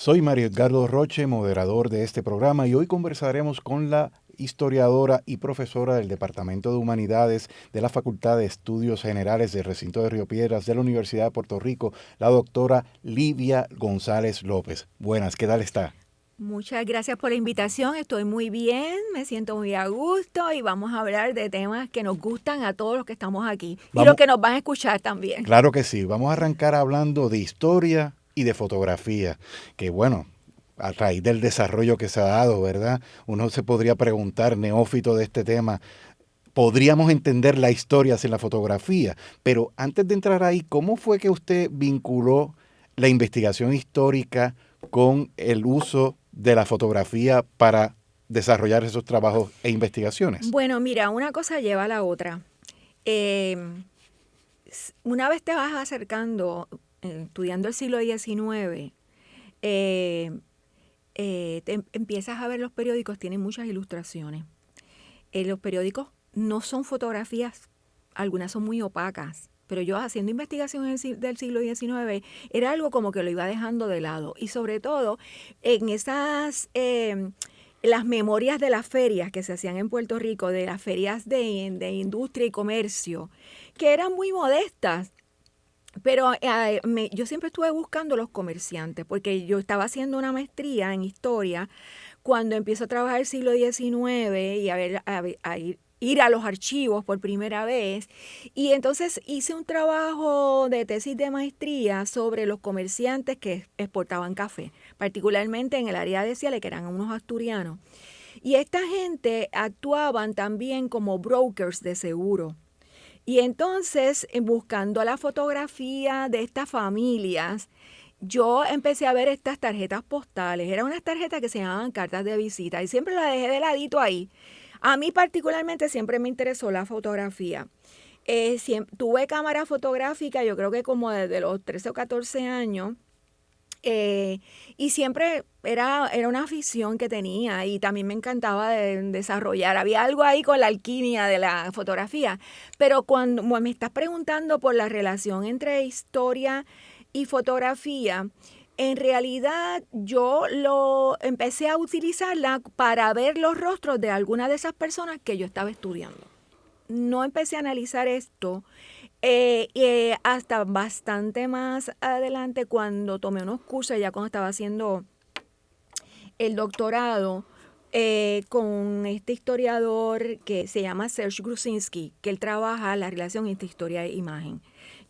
Soy Mario Edgardo Roche, moderador de este programa, y hoy conversaremos con la historiadora y profesora del Departamento de Humanidades de la Facultad de Estudios Generales del Recinto de Río Piedras de la Universidad de Puerto Rico, la doctora Livia González López. Buenas, ¿qué tal está? Muchas gracias por la invitación, estoy muy bien, me siento muy a gusto y vamos a hablar de temas que nos gustan a todos los que estamos aquí y los Vamos, que nos van a escuchar también. claro que sí, vamos a arrancar hablando de historia y de fotografía, que bueno, a raíz del desarrollo que se ha dado, ¿verdad? Uno se podría preguntar, neófito de este tema, podríamos entender la historia sin la fotografía, pero antes de entrar ahí, ¿cómo fue que usted vinculó la investigación histórica con el uso de la fotografía para desarrollar esos trabajos e investigaciones? Bueno, mira, una cosa lleva a la otra. Eh, una vez te vas acercando, estudiando el siglo XIX, eh, empiezas a ver los periódicos, tienen muchas ilustraciones. Los periódicos no son fotografías, algunas son muy opacas, pero yo haciendo investigación del siglo XIX era algo como que lo iba dejando de lado. Y sobre todo en las memorias de las ferias que se hacían en Puerto Rico, de las ferias de industria y comercio, que eran muy modestas. Pero yo siempre estuve buscando los comerciantes, porque yo estaba haciendo una maestría en historia cuando empiezo a trabajar el siglo XIX y ir a los archivos por primera vez. Y entonces hice un trabajo de tesis de maestría sobre los comerciantes que exportaban café, particularmente en el área de Ciales, que eran unos asturianos. Y esta gente actuaban también como brokers de seguro. Y entonces, buscando la fotografía de estas familias, yo empecé a ver estas tarjetas postales. Eran unas tarjetas que se llamaban cartas de visita y siempre las dejé de ladito ahí. A mí particularmente siempre me interesó la fotografía. Tuve cámara fotográfica, yo creo que como desde los 13 o 14 años. Y siempre era una afición que tenía y también me encantaba desarrollar. Había algo ahí con la alquimia de la fotografía. Pero cuando me estás preguntando por la relación entre historia y fotografía, en realidad yo lo empecé a utilizarla para ver los rostros de algunas de esas personas que yo estaba estudiando. No empecé a analizar esto hasta bastante más adelante cuando tomé unos cursos, ya cuando estaba haciendo el doctorado, con este historiador que se llama Serge Grusinski, que él trabaja la relación entre historia e imagen.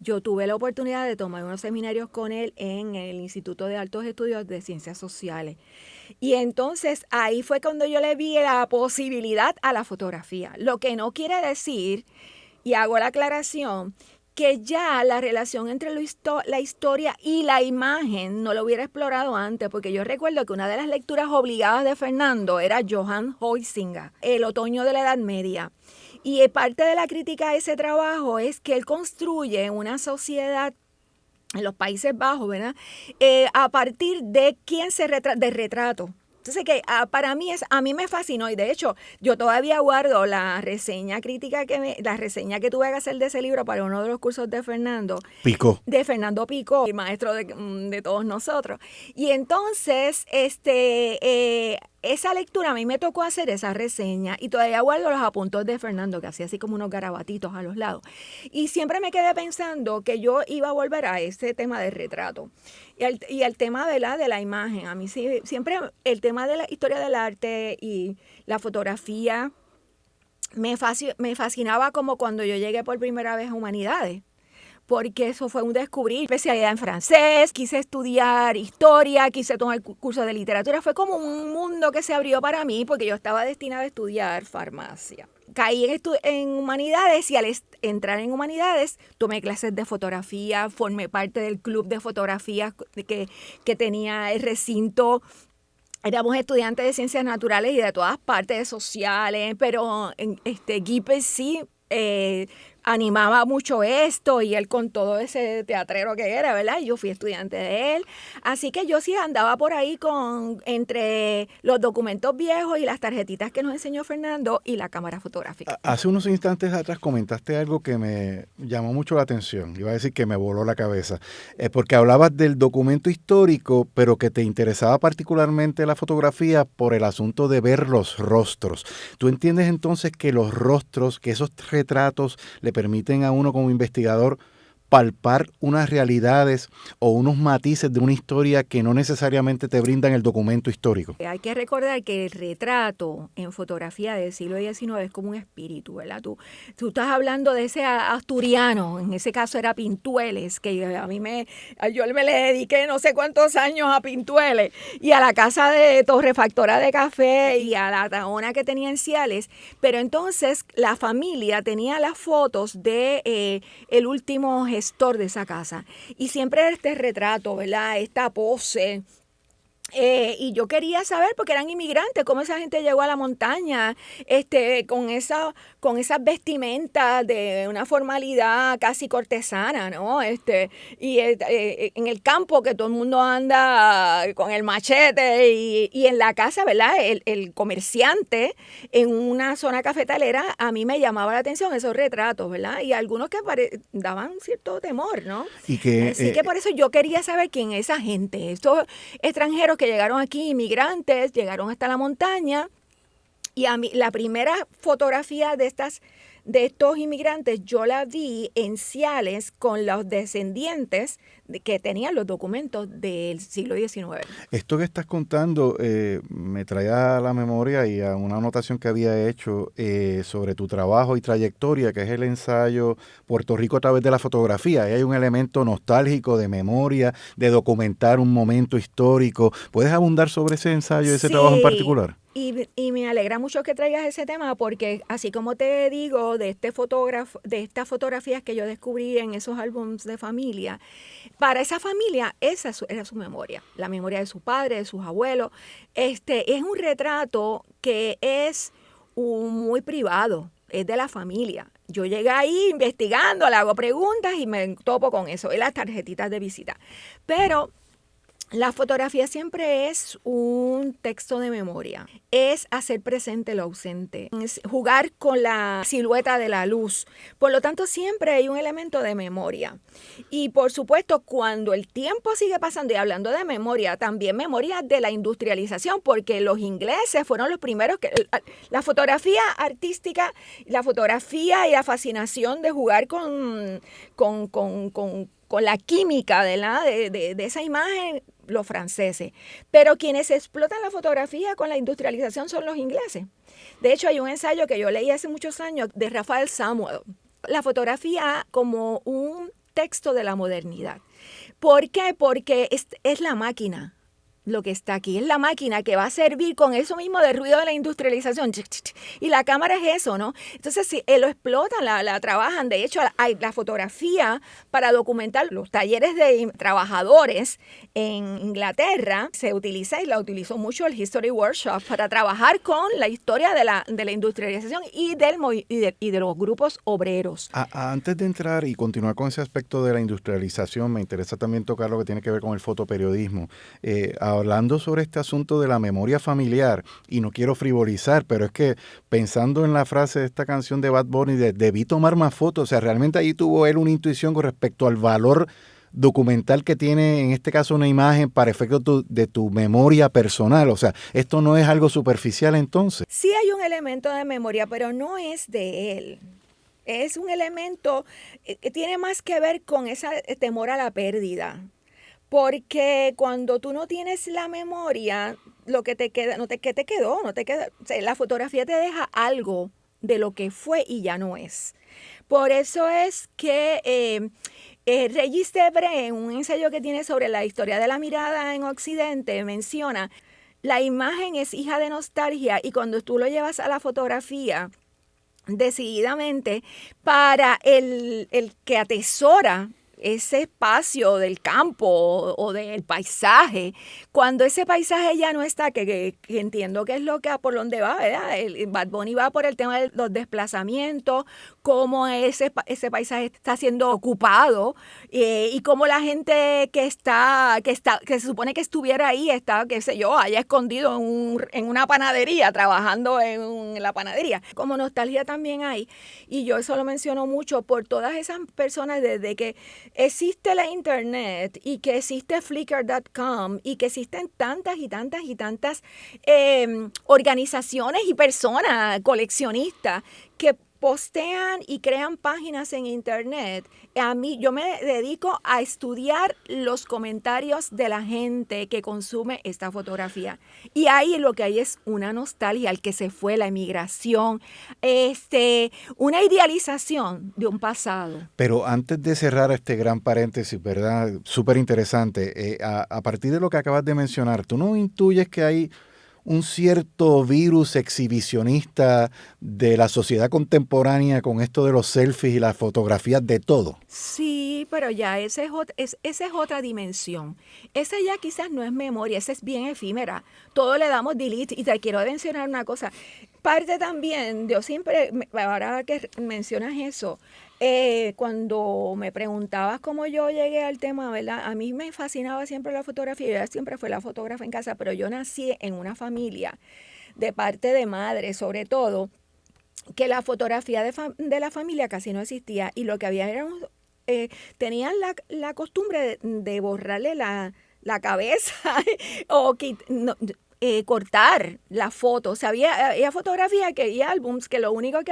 Yo tuve la oportunidad de tomar unos seminarios con él en el Instituto de Altos Estudios de Ciencias Sociales. Y entonces ahí fue cuando yo le vi la posibilidad a la fotografía. Lo que no quiere decir, y hago la aclaración, que ya la relación entre la historia y la imagen no lo hubiera explorado antes, porque yo recuerdo que una de las lecturas obligadas de Fernando era Johann Huizinga, El otoño de la Edad Media. Y parte de la crítica a ese trabajo es que él construye una sociedad en los Países Bajos, ¿verdad? A partir de quién se retrata, de retrato. Entonces, que para mí a mí me fascinó y de hecho yo todavía guardo la reseña crítica la reseña que tuve que hacer de ese libro para uno de los cursos Pico. de Fernando Pico, el maestro de todos nosotros. Y entonces, esa lectura a mí me tocó hacer esa reseña y todavía guardo los apuntes de Fernando, que hacía así como unos garabatitos a los lados. Y siempre me quedé pensando que yo iba a volver a ese tema de retrato y al tema de la imagen. A mí sí, siempre el tema de la historia del arte y la fotografía me fascinaba como cuando yo llegué por primera vez a Humanidades, porque eso fue un descubrir, especialidad en francés, quise estudiar historia, quise tomar curso de literatura, fue como un mundo que se abrió para mí porque yo estaba destinada a estudiar farmacia. Caí en humanidades y al entrar en humanidades tomé clases de fotografía, formé parte del club de fotografía que tenía el recinto. Éramos estudiantes de ciencias naturales y de todas partes sociales, pero en GIPES sí animaba mucho esto y él con todo ese teatrero que era, ¿verdad? Yo fui estudiante de él. Así que yo sí andaba por ahí entre los documentos viejos y las tarjetitas que nos enseñó Fernando y la cámara fotográfica. Hace unos instantes atrás comentaste algo que me llamó mucho la atención. Iba a decir que me voló la cabeza. Porque hablabas del documento histórico, pero que te interesaba particularmente la fotografía por el asunto de ver los rostros. ¿Tú entiendes entonces que los rostros, que esos retratos le permiten a uno como investigador palpar unas realidades o unos matices de una historia que no necesariamente te brindan el documento histórico? Hay que recordar que el retrato en fotografía del siglo XIX es como un espíritu, ¿verdad? Tú estás hablando de ese asturiano, en ese caso era Pintueles, que yo me le dediqué no sé cuántos años a Pintueles y a la casa de torrefactora de café y a la taona que tenía en Ciales, pero entonces la familia tenía las fotos de el último gestor de esa casa y siempre este retrato, ¿verdad? Esta pose. Y yo quería saber, porque eran inmigrantes, cómo esa gente llegó a la montaña, con esas vestimentas de una formalidad casi cortesana, ¿no? En el campo que todo el mundo anda con el machete y en la casa, ¿verdad? El comerciante en una zona cafetalera, a mí me llamaba la atención esos retratos, ¿verdad? Y algunos que daban cierto temor, ¿no? Así que por eso yo quería saber quién es esa gente, estos extranjeros que llegaron aquí, inmigrantes, llegaron hasta la montaña, y a mí la primera fotografía de estos inmigrantes yo la vi en Ciales con los descendientes que tenían los documentos del siglo XIX. Esto que estás contando me trae a la memoria y a una anotación que había hecho sobre tu trabajo y trayectoria, que es el ensayo Puerto Rico a través de la fotografía. Ahí hay un elemento nostálgico de memoria, de documentar un momento histórico. ¿Puedes abundar sobre ese ensayo, ese trabajo en particular? Y me alegra mucho que traigas ese tema porque así como te digo de estas fotografías que yo descubrí en esos álbumes de familia, para esa familia esa era su memoria, la memoria de su padre, de sus abuelos. Es un retrato que es muy privado, es de la familia. Yo llegué ahí investigando, le hago preguntas y me topo con eso, y las tarjetitas de visita. Pero la fotografía siempre es un texto de memoria, es hacer presente lo ausente, es jugar con la silueta de la luz. Por lo tanto, siempre hay un elemento de memoria. Y por supuesto, cuando el tiempo sigue pasando, y hablando de memoria, también memoria de la industrialización, porque los ingleses fueron los primeros que... La fotografía artística, la fotografía y la fascinación de jugar con la química de esa imagen, los franceses. Pero quienes explotan la fotografía con la industrialización son los ingleses. De hecho, hay un ensayo que yo leí hace muchos años de Raphael Samuel. La fotografía como un texto de la modernidad. ¿Por qué? Porque es la máquina. Lo que está aquí es la máquina que va a servir con eso mismo de ruido de la industrialización. Y la cámara es eso, ¿no? Entonces, si lo explotan, la trabajan. De hecho, hay la fotografía para documentar los talleres de trabajadores en Inglaterra. Se utiliza y la utilizó mucho el History Workshop para trabajar con la historia de la industrialización y de los grupos obreros. Antes de entrar y continuar con ese aspecto de la industrialización, me interesa también tocar lo que tiene que ver con el fotoperiodismo. Hablando sobre este asunto de la memoria familiar, y no quiero frivolizar, pero es que pensando en la frase de esta canción de Bad Bunny de debí tomar más fotos, o sea, realmente ahí tuvo él una intuición con respecto al valor documental que tiene, en este caso, una imagen para efectos de tu memoria personal. O sea, esto no es algo superficial entonces. Sí hay un elemento de memoria, pero no es de él. Es un elemento que tiene más que ver con ese temor a la pérdida. Porque cuando tú no tienes la memoria, lo que te queda, ¿qué te quedó? No te queda, o sea, la fotografía te deja algo de lo que fue y ya no es. Por eso es que Regis Debray, en un ensayo que tiene sobre la historia de la mirada en Occidente, menciona, la imagen es hija de nostalgia y cuando tú lo llevas a la fotografía, decididamente, para el que atesora ese espacio del campo o del paisaje, cuando ese paisaje ya no está, que entiendo que es por donde va, ¿verdad? El Bad Bunny va por el tema de los desplazamientos, cómo ese paisaje está siendo ocupado y cómo la gente que se supone que estuviera ahí está, qué sé yo, haya escondido en una panadería, trabajando en la panadería. Como nostalgia también hay, y yo eso lo menciono mucho por todas esas personas desde que existe la internet y que existe Flickr.com y que existen tantas y tantas y tantas organizaciones y personas coleccionistas que postean y crean páginas en internet. Yo me dedico a estudiar los comentarios de la gente que consume esta fotografía. Y ahí lo que hay es una nostalgia al que se fue, la emigración, una idealización de un pasado. Pero antes de cerrar este gran paréntesis, ¿verdad? Súper interesante. A partir de lo que acabas de mencionar, ¿tú no intuyes que hay un cierto virus exhibicionista de la sociedad contemporánea con esto de los selfies y las fotografías de todo? Sí, pero ya esa es otra dimensión. Esa ya quizás no es memoria, esa es bien efímera. Todo le damos delete. Y te quiero mencionar una cosa. Parte también, yo siempre, ahora que mencionas eso, cuando me preguntabas cómo yo llegué al tema, ¿verdad? A mí me fascinaba siempre la fotografía, yo siempre fui la fotógrafa en casa, pero yo nací en una familia de parte de madre, sobre todo, que la fotografía de la familia casi no existía y lo que había era tenían la costumbre de borrarle la cabeza o cortar la foto. O sea, había fotografía y álbumes que lo único que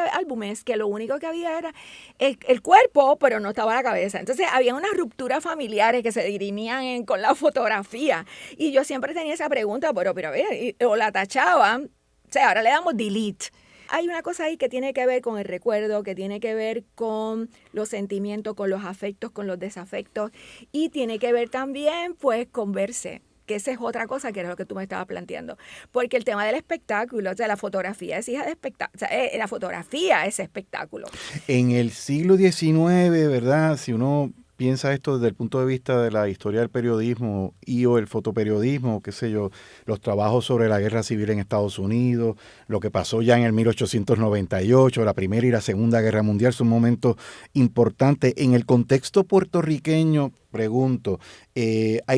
había era el cuerpo, pero no estaba la cabeza. Entonces había unas rupturas familiares que se dirimían con la fotografía. Y yo siempre tenía esa pregunta, pero a ver, o la tachaban, o sea, ahora le damos delete. Hay una cosa ahí que tiene que ver con el recuerdo, que tiene que ver con los sentimientos, con los afectos, con los desafectos y tiene que ver también pues con verse, que esa es otra cosa que era lo que tú me estabas planteando. Porque el tema del espectáculo, o sea, la fotografía es hija de espectáculo, o sea, la fotografía es espectáculo. En el siglo XIX, ¿verdad? Si uno piensa esto desde el punto de vista de la historia del periodismo o el fotoperiodismo, qué sé yo, los trabajos sobre la guerra civil en Estados Unidos, lo que pasó ya en el 1898, la Primera y la Segunda Guerra Mundial, son momentos importantes. En el contexto puertorriqueño, pregunto, habría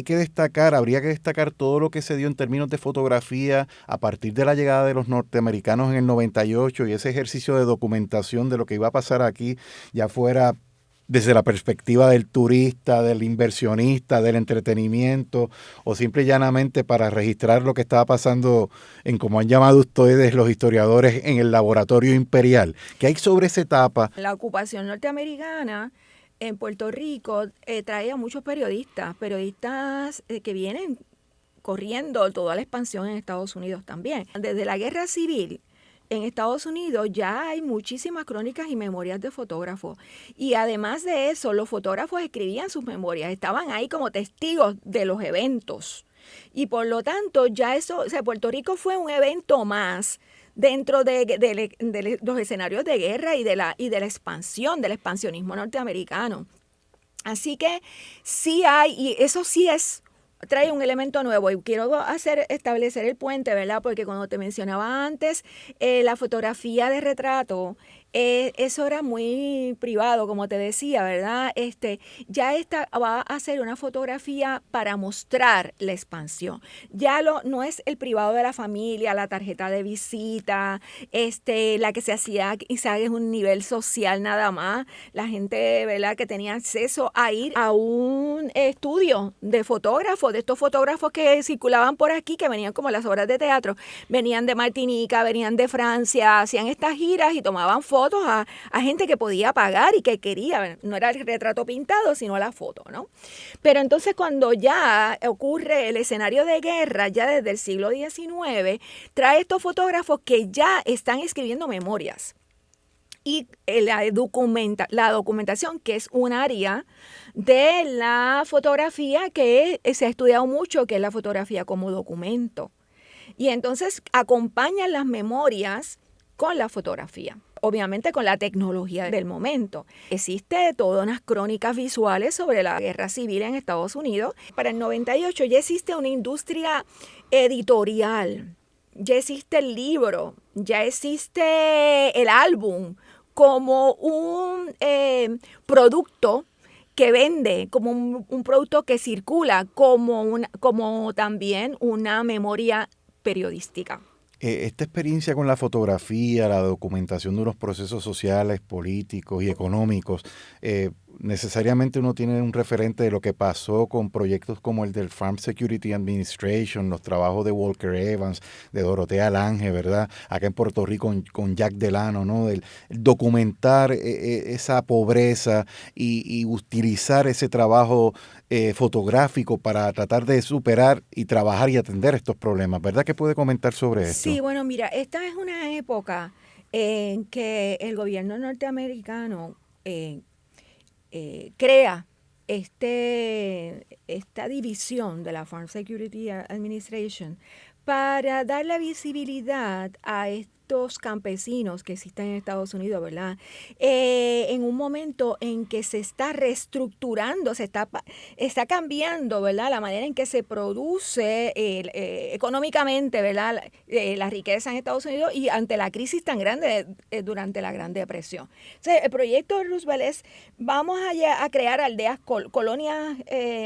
que destacar todo lo que se dio en términos de fotografía a partir de la llegada de los norteamericanos en el 98 y ese ejercicio de documentación de lo que iba a pasar aquí, ya fuera desde la perspectiva del turista, del inversionista, del entretenimiento, o simple y llanamente para registrar lo que estaba pasando en, como han llamado ustedes los historiadores, en el laboratorio imperial. ¿Qué hay sobre esa etapa? La ocupación norteamericana en Puerto Rico trae a muchos periodistas que vienen corriendo toda la expansión en Estados Unidos también. Desde la guerra civil, en Estados Unidos ya hay muchísimas crónicas y memorias de fotógrafos. Y además de eso, los fotógrafos escribían sus memorias, estaban ahí como testigos de los eventos. Y por lo tanto, ya eso, o sea, Puerto Rico fue un evento más dentro de los escenarios de guerra y de la expansión, del expansionismo norteamericano. Así que sí hay, y eso sí trae un elemento nuevo y quiero establecer el puente, ¿verdad? Porque cuando te mencionaba antes, la fotografía de retrato, eso era muy privado, como te decía, ¿verdad? Ya esta va a ser una fotografía para mostrar la expansión. Ya no es el privado de la familia, la tarjeta de visita, la que se hacía quizás en un nivel social nada más. La gente, ¿verdad? Que tenía acceso a ir a un estudio de fotógrafos, de estos fotógrafos que circulaban por aquí, que venían como las obras de teatro, venían de Martinica, venían de Francia, hacían estas giras y tomaban fotos a gente que podía pagar y que quería, no era el retrato pintado, sino la foto, ¿no? Pero entonces cuando ya ocurre el escenario de guerra, ya desde el siglo XIX, trae estos fotógrafos que ya están escribiendo memorias. Y la documentación, que es un área de la fotografía que se ha estudiado mucho, que es la fotografía como documento. Y entonces acompañan las memorias con la fotografía, obviamente con la tecnología del momento. Existe todas unas crónicas visuales sobre la guerra civil en Estados Unidos. Para el 98 ya existe una industria editorial, ya existe el libro, ya existe el álbum como un producto que vende, como un producto que circula, como también una memoria periodística. Esta experiencia con la fotografía, la documentación de unos procesos sociales, políticos y económicos, necesariamente uno tiene un referente de lo que pasó con proyectos como el del Farm Security Administration, los trabajos de Walker Evans, de Dorotea Lange, ¿verdad? Acá en Puerto Rico con Jack Delano, ¿no? Del documentar esa pobreza y utilizar ese trabajo fotográfico para tratar de superar y trabajar y atender estos problemas. ¿Verdad que puede comentar sobre Sí, esto? bueno, mira, esta es una época en que el gobierno norteamericano crea esta división de la Farm Security Administration para darle visibilidad a estos campesinos que existen en Estados Unidos, ¿verdad? En un momento en que se está reestructurando, está cambiando, ¿verdad? La manera en que se produce económicamente, ¿verdad? La riqueza en Estados Unidos y ante la crisis tan grande durante la Gran Depresión. Entonces, el proyecto de Roosevelt es, vamos a crear aldeas, colonias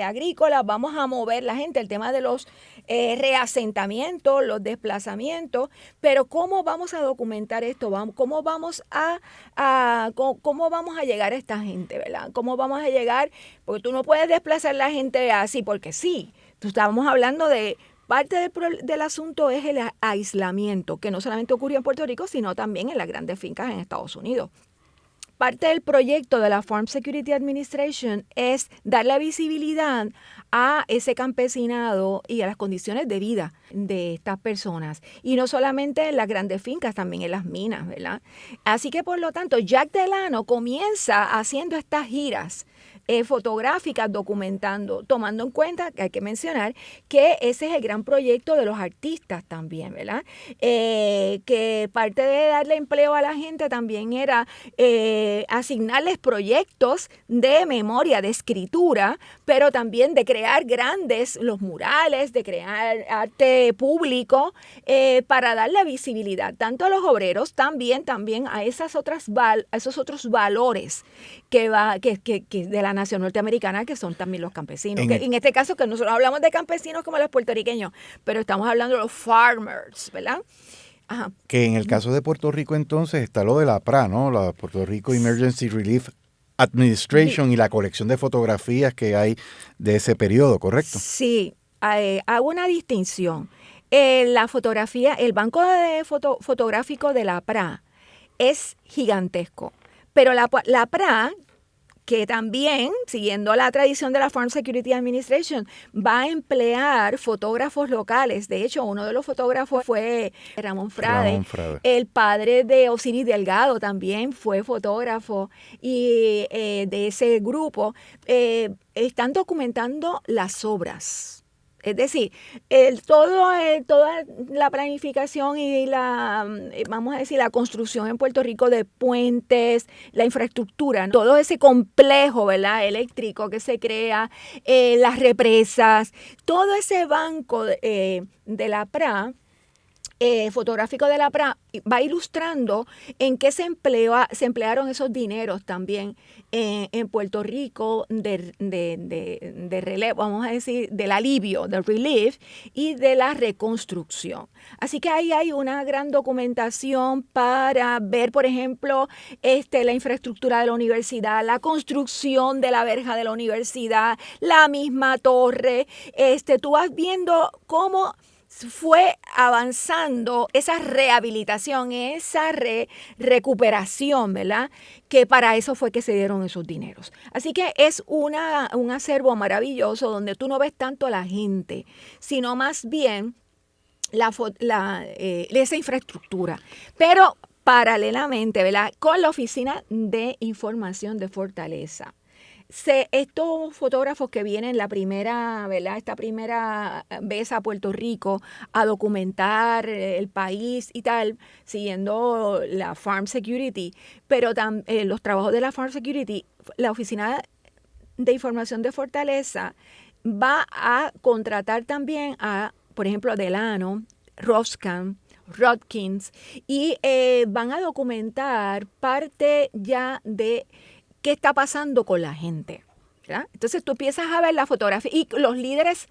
agrícolas, vamos a mover la gente, el tema de los reasentamientos, los desplazamientos, pero ¿cómo vamos a documentar esto? ¿Cómo vamos cómo vamos a llegar a esta gente, ¿verdad? ¿Cómo vamos a llegar? Porque tú no puedes desplazar a la gente así porque sí. Estamos hablando de parte del asunto es el aislamiento, que no solamente ocurrió en Puerto Rico, sino también en las grandes fincas en Estados Unidos. Parte del proyecto de la Farm Security Administration es darle visibilidad a ese campesinado y a las condiciones de vida de estas personas. Y no solamente en las grandes fincas, también en las minas, ¿verdad? Así que, por lo tanto, Jack Delano comienza haciendo estas giras fotográficas, documentando, tomando en cuenta que hay que mencionar que ese es el gran proyecto de los artistas también, ¿verdad? Que parte de darle empleo a la gente también era asignarles proyectos de memoria, de escritura, pero también de crear los murales, de crear arte público para darle visibilidad tanto a los obreros, también a esos otros valores que de la nación norteamericana, que son también los campesinos. Que en este caso, que nosotros hablamos de campesinos como los puertorriqueños, pero estamos hablando de los farmers, ¿verdad? Ajá. Que en el caso de Puerto Rico entonces está lo de la PRA, ¿no? La Puerto Rico Emergency Relief Administration y la colección de fotografías que hay de ese periodo, ¿correcto? Sí, hago una distinción. La fotografía, el banco fotográfico de la PRA es gigantesco, pero la PRA, que también, siguiendo la tradición de la Farm Security Administration, va a emplear fotógrafos locales. De hecho, uno de los fotógrafos fue Ramón Frade. El padre de Osiris Delgado también fue fotógrafo y de ese grupo están documentando las obras. Es decir, toda la planificación y vamos a decir, la construcción en Puerto Rico de puentes, la infraestructura, ¿no? Todo ese complejo, ¿verdad?, eléctrico que se crea, las represas, todo ese banco de la PRA, fotográfico de la PRA, va ilustrando en qué se emplearon esos dineros también en Puerto Rico de relevo, vamos a decir, del alivio, del relief y de la reconstrucción. Así que ahí hay una gran documentación para ver, por ejemplo, la infraestructura de la universidad, la construcción de la verja de la universidad, la misma torre. Tú vas viendo cómo fue avanzando esa rehabilitación, esa recuperación, ¿verdad? Que para eso fue que se dieron esos dineros. Así que es un acervo maravilloso donde tú no ves tanto a la gente, sino más bien esa infraestructura. Pero paralelamente, ¿verdad?, con la Oficina de Información de Fortaleza. Estos fotógrafos que vienen esta primera vez a Puerto Rico a documentar el país y tal, siguiendo la Farm Security, pero los trabajos de la Farm Security, la Oficina de Información de Fortaleza va a contratar también por ejemplo, Delano, Roscan, Rodkins, y van a documentar parte ya de qué está pasando con la gente, ¿verdad? Entonces tú empiezas a ver la fotografía y los líderes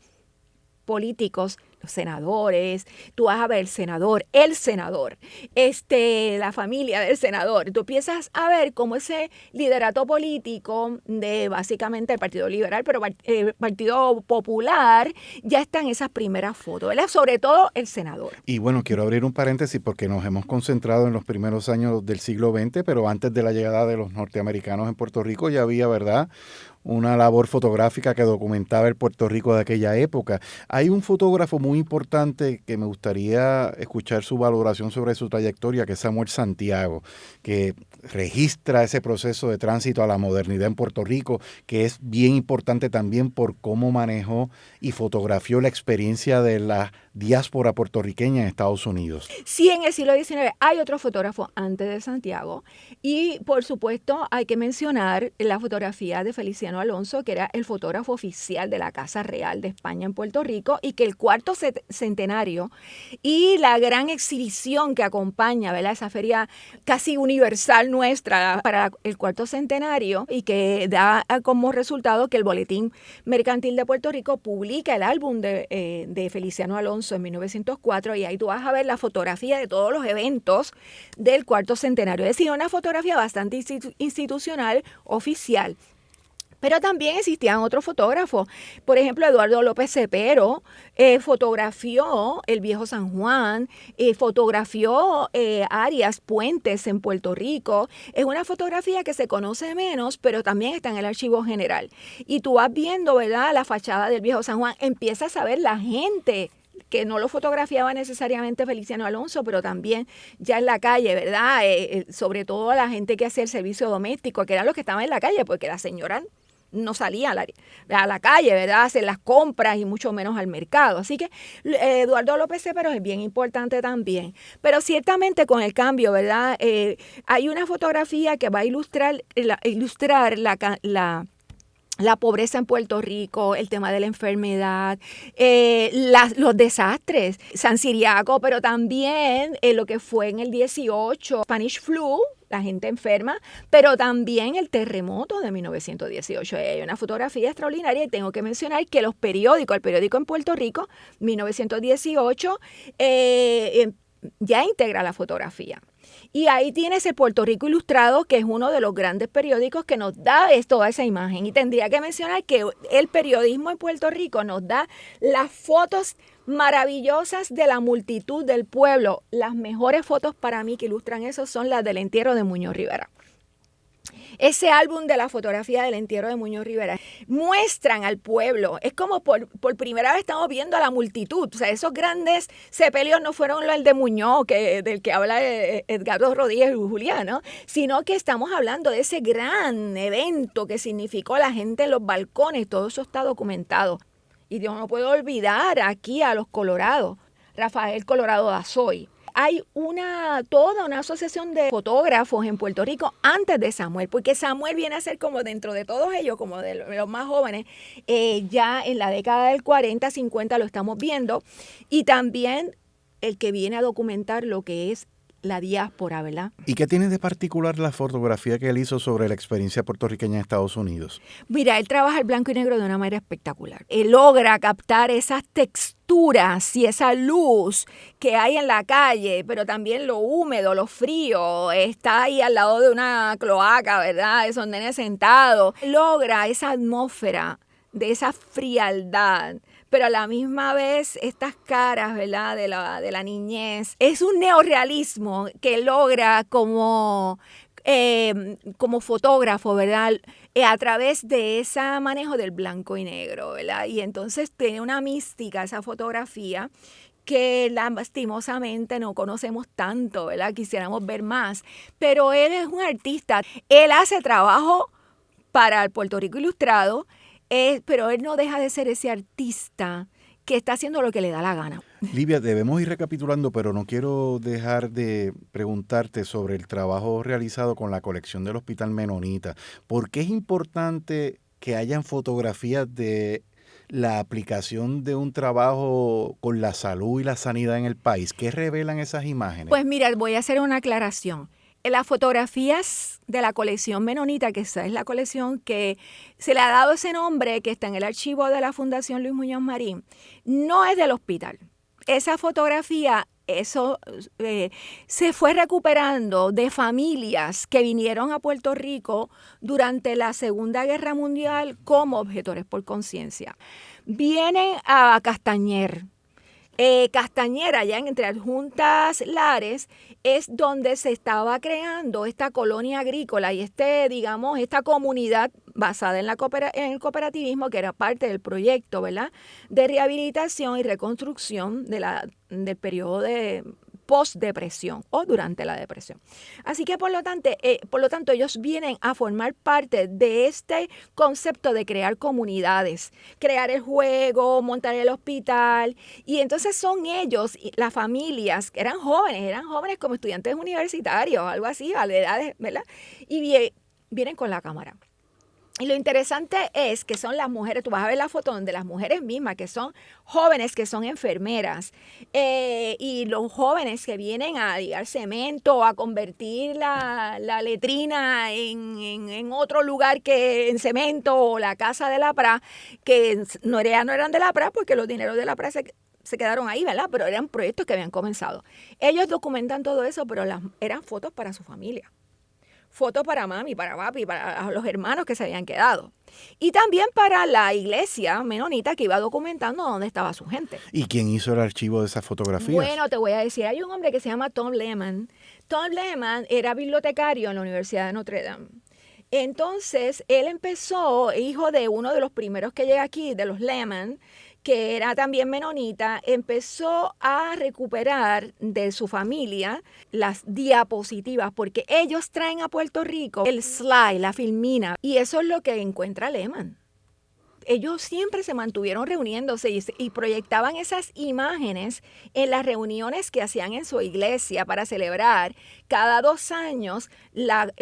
políticos, los senadores, tú vas a ver el senador, la familia del senador. Tú empiezas a ver cómo ese liderato político de básicamente el Partido Liberal, pero el Partido Popular, ya está en esas primeras fotos, ¿verdad? Sobre todo el senador. Y bueno, quiero abrir un paréntesis porque nos hemos concentrado en los primeros años del siglo XX, pero antes de la llegada de los norteamericanos en Puerto Rico ya había, ¿verdad?, una labor fotográfica que documentaba el Puerto Rico de aquella época. Hay un fotógrafo muy importante que me gustaría escuchar su valoración sobre su trayectoria, que es Samuel Santiago, que registra ese proceso de tránsito a la modernidad en Puerto Rico, que es bien importante también por cómo manejó y fotografió la experiencia de la diáspora puertorriqueña en Estados Unidos. Sí, en el siglo XIX hay otro fotógrafo antes de Santiago y por supuesto hay que mencionar la fotografía de Feliciano Alonso, que era el fotógrafo oficial de la Casa Real de España en Puerto Rico, y que el cuarto centenario y la gran exhibición que acompaña, ¿verdad?, esa feria casi universal nuestra para el cuarto centenario, y que da como resultado que el Boletín Mercantil de Puerto Rico publica el álbum de Feliciano Alonso en 1904, y ahí tú vas a ver la fotografía de todos los eventos del cuarto centenario. Es decir, una fotografía bastante institucional, oficial. Pero también existían otros fotógrafos. Por ejemplo, Eduardo López Cepero fotografió el Viejo San Juan, fotografió áreas, puentes en Puerto Rico. Es una fotografía que se conoce menos, pero también está en el Archivo General. Y tú vas viendo, ¿verdad?, la fachada del Viejo San Juan, empiezas a ver la gente que no lo fotografiaba necesariamente Feliciano Alonso, pero también ya en la calle, ¿verdad? Sobre todo la gente que hacía el servicio doméstico, que eran los que estaban en la calle, porque la señora no salía a la calle, ¿verdad?, a hacer las compras y mucho menos al mercado. Así que Eduardo López Cepero es bien importante también. Pero ciertamente con el cambio, ¿verdad?, hay una fotografía que va a ilustrar la pobreza en Puerto Rico, el tema de la enfermedad, los desastres, San Ciriaco, pero también lo que fue en el 18, Spanish Flu, la gente enferma, pero también el terremoto de 1918. Hay una fotografía extraordinaria y tengo que mencionar que el periódico en Puerto Rico, 1918, ya integra la fotografía. Y ahí tienes el Puerto Rico Ilustrado, que es uno de los grandes periódicos que nos da toda esa imagen. Y tendría que mencionar que el periodismo en Puerto Rico nos da las fotos maravillosas de la multitud del pueblo. Las mejores fotos para mí que ilustran eso son las del entierro de Muñoz Rivera. Ese álbum de la fotografía del entierro de Muñoz Rivera muestran al pueblo. Es como por primera vez estamos viendo a la multitud. O sea, esos grandes sepelios no fueron el de Muñoz, del que habla Edgardo Rodríguez y Julián, ¿no?, sino que estamos hablando de ese gran evento que significó la gente en los balcones. Todo eso está documentado. Y yo no puedo olvidar aquí a los Colorados, Rafael Colorado Dazoy. Hay toda una asociación de fotógrafos en Puerto Rico antes de Samuel, porque Samuel viene a ser como dentro de todos ellos, como de los más jóvenes, ya en la década del 40, 50 lo estamos viendo, y también el que viene a documentar lo que es la diáspora, ¿verdad? ¿Y qué tiene de particular la fotografía que él hizo sobre la experiencia puertorriqueña en Estados Unidos? Mira, él trabaja el blanco y negro de una manera espectacular. Él logra captar esas texturas y esa luz que hay en la calle, pero también lo húmedo, lo frío. Está ahí al lado de una cloaca, ¿verdad?, esos nenes sentados. Logra esa atmósfera de esa frialdad, pero a la misma vez estas caras, ¿verdad?, de la niñez. Es un neorrealismo que logra como fotógrafo, ¿verdad?, a través de ese manejo del blanco y negro, ¿verdad? Y entonces tiene una mística esa fotografía que lastimosamente no conocemos tanto, ¿verdad? Quisiéramos ver más. Pero él es un artista. Él hace trabajo para el Puerto Rico Ilustrado, pero él no deja de ser ese artista que está haciendo lo que le da la gana. Livia, debemos ir recapitulando, pero no quiero dejar de preguntarte sobre el trabajo realizado con la colección del Hospital Menonita. ¿Por qué es importante que hayan fotografías de la aplicación de un trabajo con la salud y la sanidad en el país? ¿Qué revelan esas imágenes? Pues mira, voy a hacer una aclaración. Las fotografías de la colección menonita, que esa es la colección que se le ha dado ese nombre, que está en el archivo de la Fundación Luis Muñoz Marín, no es del hospital. Esa fotografía, eso se fue recuperando de familias que vinieron a Puerto Rico durante la Segunda Guerra Mundial como objetores por conciencia. Vienen a Castañer. Castañera, allá entre Adjuntas Lares, es donde se estaba creando esta colonia agrícola y digamos, esta comunidad basada en el cooperativismo, que era parte del proyecto, ¿verdad?, de rehabilitación y reconstrucción del periodo de post-depresión o durante la depresión. Así que por lo tanto ellos vienen a formar parte de este concepto de crear comunidades, crear el juego, montar el hospital, y entonces son ellos, las familias, que eran jóvenes como estudiantes universitarios, algo así, a la edad, ¿verdad? Y vienen con la cámara. Y lo interesante es que son las mujeres, tú vas a ver la foto donde las mujeres mismas, que son jóvenes, que son enfermeras, y los jóvenes que vienen a ligar cemento, a convertir la letrina en otro lugar que en cemento, o la casa de la PRA, que no eran de la PRA porque los dineros de la PRA se quedaron ahí, ¿verdad? Pero eran proyectos que habían comenzado. Ellos documentan todo eso, pero eran fotos para su familia. Fotos para mami, para papi, para los hermanos que se habían quedado. Y también para la iglesia menonita que iba documentando dónde estaba su gente. ¿Y quién hizo el archivo de esas fotografías? Bueno, te voy a decir, hay un hombre que se llama Tom Lehman. Tom Lehman era bibliotecario en la Universidad de Notre Dame. Entonces, él empezó, hijo de uno de los primeros que llega aquí, de los Lehman, que era también menonita, empezó a recuperar de su familia las diapositivas, porque ellos traen a Puerto Rico el slide, la filmina, y eso es lo que encuentra Lehman. Ellos siempre se mantuvieron reuniéndose y proyectaban esas imágenes en las reuniones que hacían en su iglesia para celebrar cada 2 años,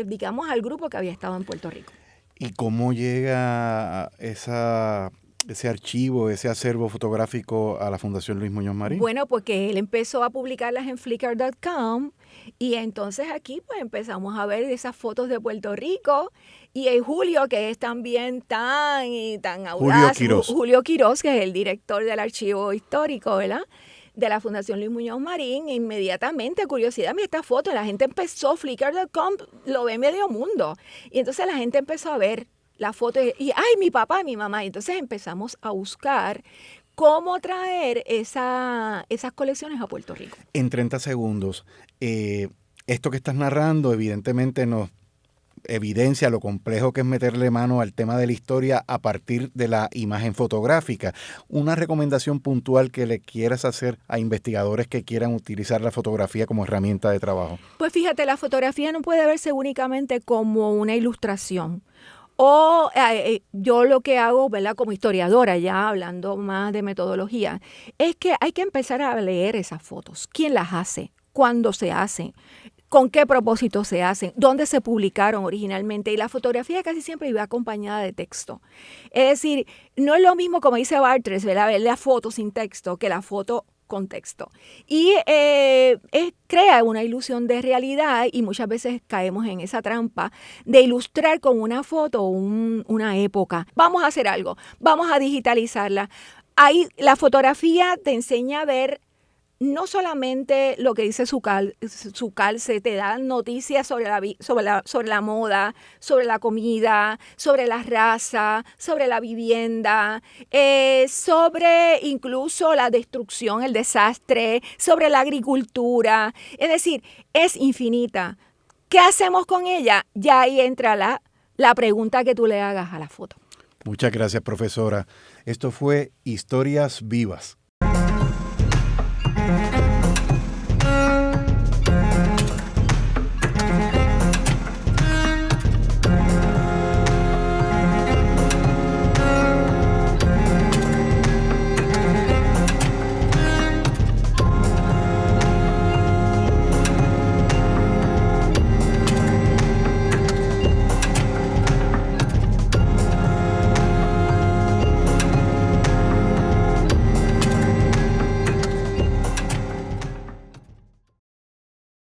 digamos, al grupo que había estado en Puerto Rico. ¿Y cómo llega ese archivo, ese acervo fotográfico a la Fundación Luis Muñoz Marín? Bueno, porque él empezó a publicarlas en Flickr.com, y entonces aquí pues empezamos a ver esas fotos de Puerto Rico, y Julio, que es también tan audaz, Julio Quiroz, que es el director del archivo histórico, ¿verdad?, de la Fundación Luis Muñoz Marín, inmediatamente, curiosidad, mira esta foto, la gente empezó, Flickr.com lo ve medio mundo, y entonces la gente empezó a ver la foto y ay, mi papá, mi mamá. Y entonces empezamos a buscar cómo traer esas colecciones a Puerto Rico. En 30 segundos, esto que estás narrando evidentemente nos evidencia lo complejo que es meterle mano al tema de la historia a partir de la imagen fotográfica. Una recomendación puntual que le quieras hacer a investigadores que quieran utilizar la fotografía como herramienta de trabajo. Pues fíjate, la fotografía no puede verse únicamente como una ilustración. O yo lo que hago, ¿verdad?, como historiadora, ya hablando más de metodología, es que hay que empezar a leer esas fotos. ¿Quién las hace? ¿Cuándo se hacen? ¿Con qué propósito se hacen? ¿Dónde se publicaron originalmente? Y la fotografía casi siempre iba acompañada de texto. Es decir, no es lo mismo, como dice Bartres, ¿verdad?, ver la foto sin texto que la foto con texto. Y crea una ilusión de realidad, y muchas veces caemos en esa trampa de ilustrar con una foto una época. Vamos a hacer algo, vamos a digitalizarla. Ahí la fotografía te enseña a ver no solamente lo que dice su calce, te da noticias sobre la moda, sobre la comida, sobre la raza, sobre la vivienda, sobre incluso la destrucción, el desastre, sobre la agricultura. Es decir, es infinita. ¿Qué hacemos con ella? Ya ahí entra la pregunta que tú le hagas a la foto. Muchas gracias, profesora. Esto fue Historias Vivas.